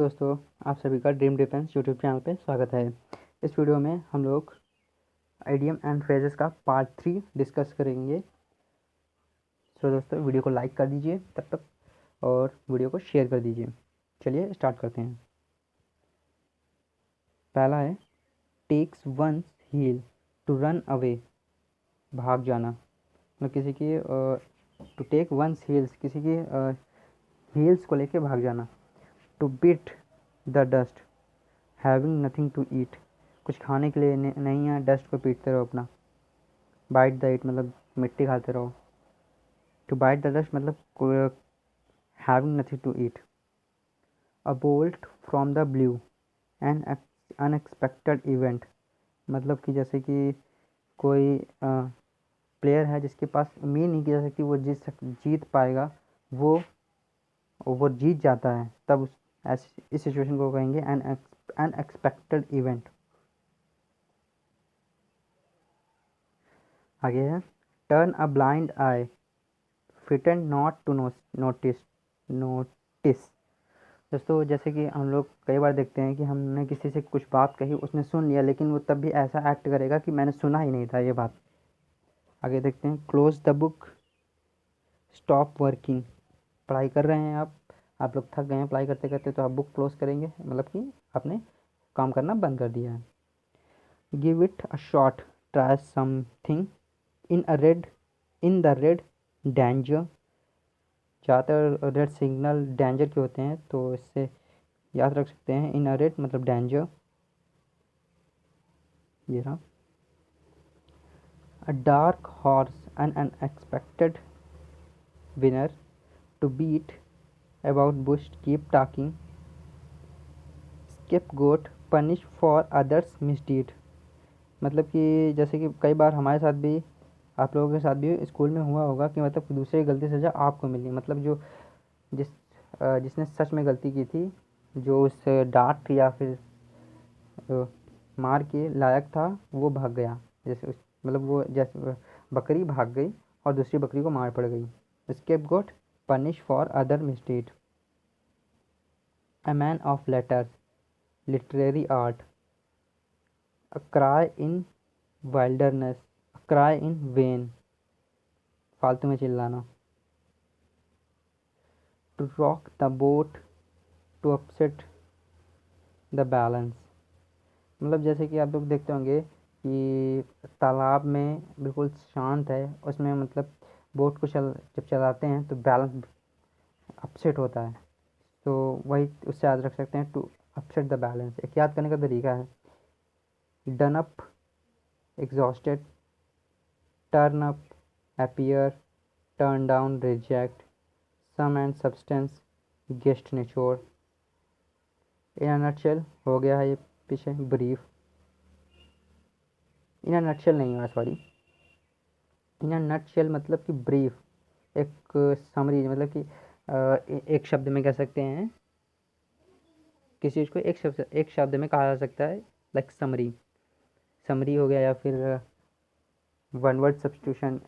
दोस्तों, आप सभी का ड्रीम डिफेंस यूट्यूब चैनल पे स्वागत है। इस वीडियो में हम लोग आइडियम एंड फ्रेजेस का पार्ट 3 डिस्कस करेंगे। दोस्तों, वीडियो को लाइक कर दीजिए तब तक और वीडियो को शेयर कर दीजिए। चलिए स्टार्ट करते हैं। पहला है takes one's heel to run away, भाग जाना। मतलब किसी की टू टेक वंस हील्स, किसी की हील्स को लेके भाग जाना। To beat the dust, having nothing to eat, कुछ खाने के लिए नहीं है, डस्ट को पीटते रहो अपना। बाइट द ईट मतलब मिट्टी खाते रहो। टू बाइट द डस्ट मतलब having nothing to eat. A bolt from the blue, an unexpected event, मतलब कि जैसे कि कोई प्लेयर है जिसके पास उम्मीद नहीं की जा सकती वो जीत पाएगा, वो जीत जाता है, तब इस सिचुएशन को कहेंगे एन अनएक्सपेक्टेड इवेंट। आगे है turn a blind eye, pretend not to notice. दोस्तों, जैसे कि हम लोग कई बार देखते हैं कि हमने किसी से कुछ बात कही, उसने सुन लिया, लेकिन वो तब भी ऐसा एक्ट करेगा कि मैंने सुना ही नहीं था ये बात। आगे देखते हैं close the book, stop working. पढ़ाई कर रहे हैं आप लोग थक गए हैं पढ़ाई करते करते, तो आप बुक क्लोज करेंगे, मतलब कि आपने काम करना बंद कर दिया है। Give it a shot, try something in the red danger. ज़्यादातर रेड सिग्नल डेंजर के होते हैं, तो इससे याद रख सकते हैं इन अ रेड मतलब डेंजर। ये रहा। A dark horse an unexpected winner, to beat about bush keep talking, scapegoat punish for others misdeed. मतलब कि जैसे कि कई बार हमारे साथ भी, आप लोगों के साथ भी स्कूल में हुआ होगा कि मतलब दूसरे की गलती सजा आपको मिली, मतलब जो जिस जिसने सच में गलती की थी, जो उस डांट या फिर मार के लायक था, वो भाग गया। जैसे मतलब वो जैसे बकरी भाग गई और दूसरी बकरी को मार पड़ गई। Scapegoat punish for other mistake. A man of letters, literary art, a cry in wilderness, a cry in vain, फालतू में चिल्लाना। To rock the boat, to upset the balance. मतलब जैसे कि आप लोग देखते होंगे कि तालाब में बिल्कुल शांत है, उसमें मतलब बोट को जब चलाते हैं तो बैलेंस अपसेट होता है, तो वही उससे याद रख सकते हैं, टू अपसेट द बैलेंस। एक याद करने का तरीका है done up, exhausted, turn up, appear, turn down, reject, sum and substance, gist निचोड़। इन अ नटशेल हो गया है ये पीछे ब्रीफ। इन अ नटशेल नहीं हुआ, सॉरी। इन अ नटशेल मतलब कि ब्रीफ, एक समरी, मतलब कि एक शब्द में कह सकते हैं, किसी चीज़ को एक शब्द में कहा जा सकता है, लाइक समरी। समरी हो गया, या फिर one word substitution.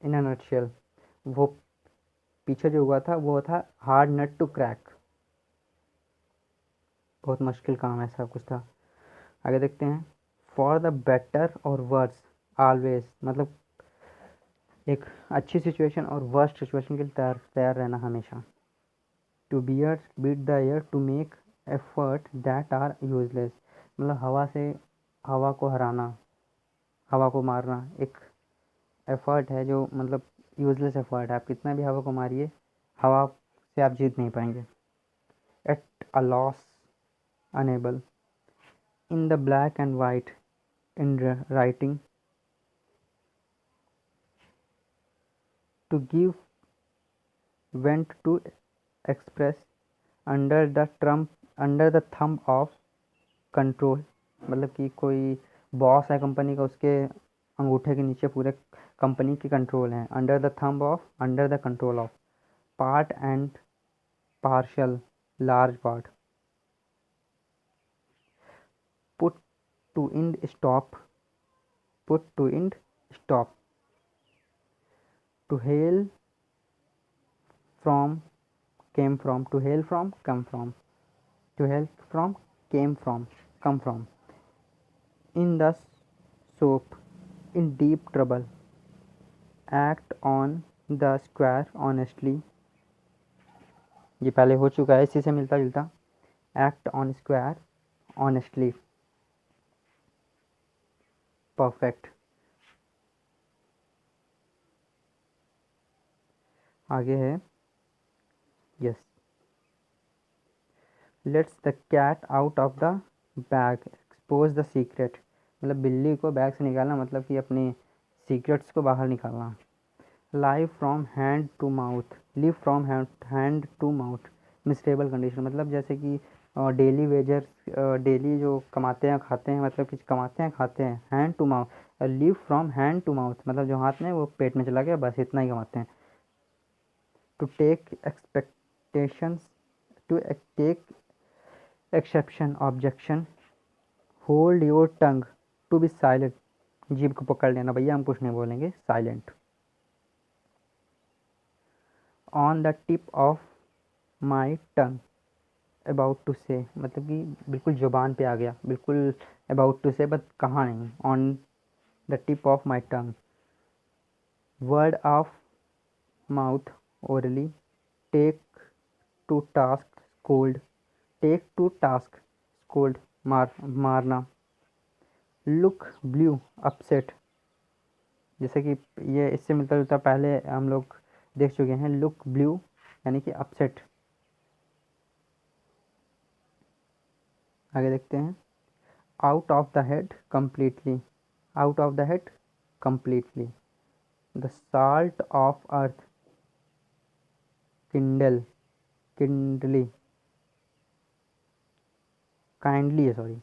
In a nutshell वो पीछे जो हुआ था वो था हार्ड नट टू क्रैक, बहुत मुश्किल काम ऐसा कुछ था। आगे देखते हैं फॉर द बेटर और वर्स ऑलवेज, मतलब एक अच्छी सिचुएशन और वर्स्ट सिचुएशन के लिए तैयार रहना हमेशा। To beat the air, to make effort that are useless, मतलब हवा को हराना, हवा को मारना एक एफर्ट है जो मतलब यूजलेस एफर्ट है। आप कितना भी हवा को मारिए, हवा से आप जीत नहीं पाएंगे। At a loss, unable. In the black and white, in writing. To give vent, to express, under the thumb of control, मतलब कि कोई बॉस है कंपनी का, उसके अंगूठे के नीचे पूरे कंपनी की कंट्रोल है। Under the thumb of, under the control of. Part and parcel, large part. Put to end stop, put to end stop. To hail from, came from, to hail from, come from. to help from, come from. In the soap, in deep trouble, act on the square honestly. ये पहले हो चुका है, इसी से मिलता जुलता. Act on square honestly. Perfect. आगे है yes. Let's the cat out of the bag. Expose the secret. मतलब बिल्ली को बैग से निकालना, मतलब कि अपने सीक्रेट्स को बाहर निकालना. Live from hand to mouth. Live from hand to mouth. Miserable condition, मतलब जैसे कि डेली वेजर्स, डेली जो कमाते हैं खाते हैं, मतलब कि कमाते हैं खाते हैं. Hand to mouth. Live from hand to mouth, मतलब जो हाथ में वो पेट में चला गया, बस इतना ही कमाते हैं. To take expectations, to take exception, objection. Hold your tongue, to be silent. जीभ को पकड़ लेना, भैया हम कुछ नहीं बोलेंगे, silent. On the tip of my tongue, about to say, मतलब कि बिल्कुल ज़ुबान पे आ गया, बिल्कुल अबाउट टू से, बट कहाँ नहीं. On the tip of my tongue. Word of mouth, orally. Take to task, scold. Take to task, scold, मारना. Look blue, upset. जैसे कि ये इससे मिलता जुलता पहले हम लोग देख चुके हैं. लुक ब्लू यानी कि अपसेट. आगे देखते हैं. Out of the head completely. Out of the head completely. The salt of earth, kindle, kindly, kindly है, सॉरी.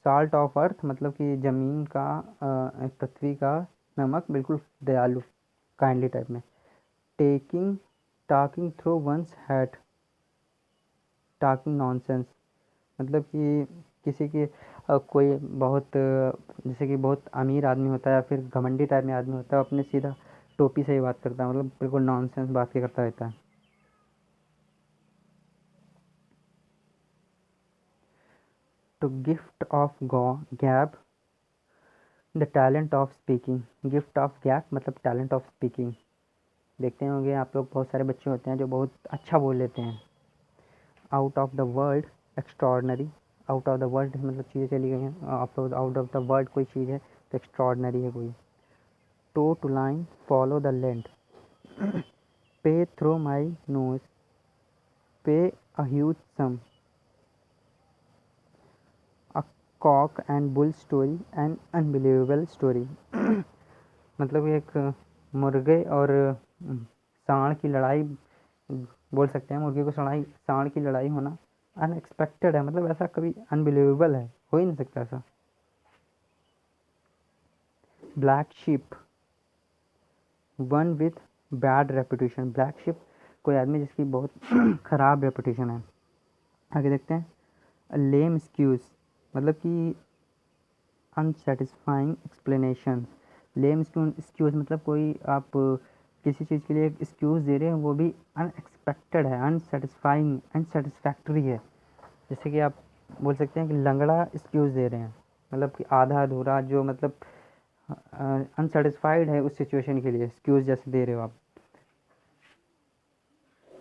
साल्ट ऑफ अर्थ मतलब कि ज़मीन का, पृथ्वी का नमक, बिल्कुल दयालु, काइंडली टाइप में. Talking through one's hat. Talking nonsense, मतलब कि किसी की कोई बहुत जैसे कि बहुत अमीर आदमी होता है या फिर घमंडी टाइप में आदमी होता है, अपने सीधा टोपी से ही बात करता है, मतलब बिल्कुल नॉनसेंस बात के करता रहता है. To gift of gap, the talent of speaking. Gift of gap मतलब टैलेंट ऑफ स्पीकिंग. देखते होंगे आप लोग, बहुत सारे बच्चे होते हैं जो बहुत अच्छा बोल लेते हैं. Out of the world, extraordinary. Out of the world मतलब चीज़ें चली गई हैं, आउट ऑफ द वर्ल्ड कोई चीज़ है तो एक्स्ट्रॉर्डनरी है कोई. Toe to line, follow the land. Pay through my nose, pay a huge sum. A cock and bull story, an unbelievable story. मतलब एक मुर्गे और सांड की लड़ाई बोल सकते हैं. मुर्गे को सांड की लड़ाई होना अनएक्सपेक्टेड है, मतलब ऐसा कभी अनबिलीवेबल है, हो ही नहीं सकता ऐसा. Black ship, one with bad reputation. Black ship कोई आदमी जिसकी बहुत ख़राब रेपुटेशन है. आगे देखते हैं. लेम एक्सक्यूज़ मतलब कि अनसेटिस्फाइंग एक्सप्लेनेशन. लेम एक्सक्यूज़ मतलब कोई आप किसी चीज़ के लिए एक्सक्यूज़ दे रहे हैं, वो भी अनएक्सपेक्टेड है, अनसेटिस्फाइंग, अनसेटिस्फैक्ट्री है. जैसे कि आप बोल सकते हैं कि लंगड़ा एक्सक्यूज़ दे रहे हैं, मतलब कि आधा अधूरा, जो मतलब अनसेटिस्फाइड है उस सिचुएशन के लिए, एक्सक्यूज़ जैसे दे रहे हो आप.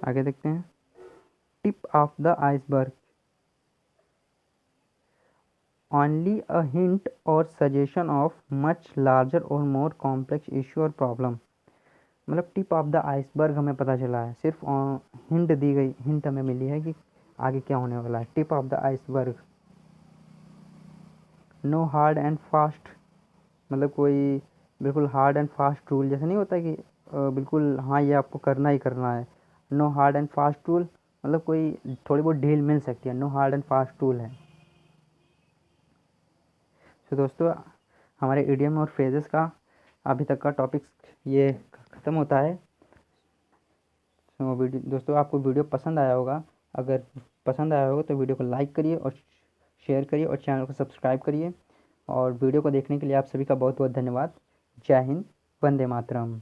आगे देखते हैं. Tip of the iceberg, only a hint or suggestion of much larger or more complex issue or problem. मतलब टिप ऑफ द आइसबर्ग हमें पता चला है, सिर्फ हिंट दी गई, हिंट हमें मिली है कि आगे क्या होने वाला है. Tip of the iceberg. No hard and fast, मतलब कोई बिल्कुल हार्ड एंड फास्ट रूल जैसे नहीं होता कि बिल्कुल हाँ ये आपको करना ही करना है. No hard and fast rule मतलब कोई थोड़ी बहुत ढील मिल सकती है, no hard and fast rule है. तो दोस्तों हमारे इडियम और फ्रेजेस का अभी तक का टॉपिक्स ये ख़त्म होता है. तो दोस्तों आपको वीडियो पसंद आया होगा, अगर पसंद आया होगा तो वीडियो को लाइक करिए और शेयर करिए और चैनल को सब्सक्राइब करिए. और वीडियो को देखने के लिए आप सभी का बहुत बहुत धन्यवाद. जय हिंद, वंदे मातरम.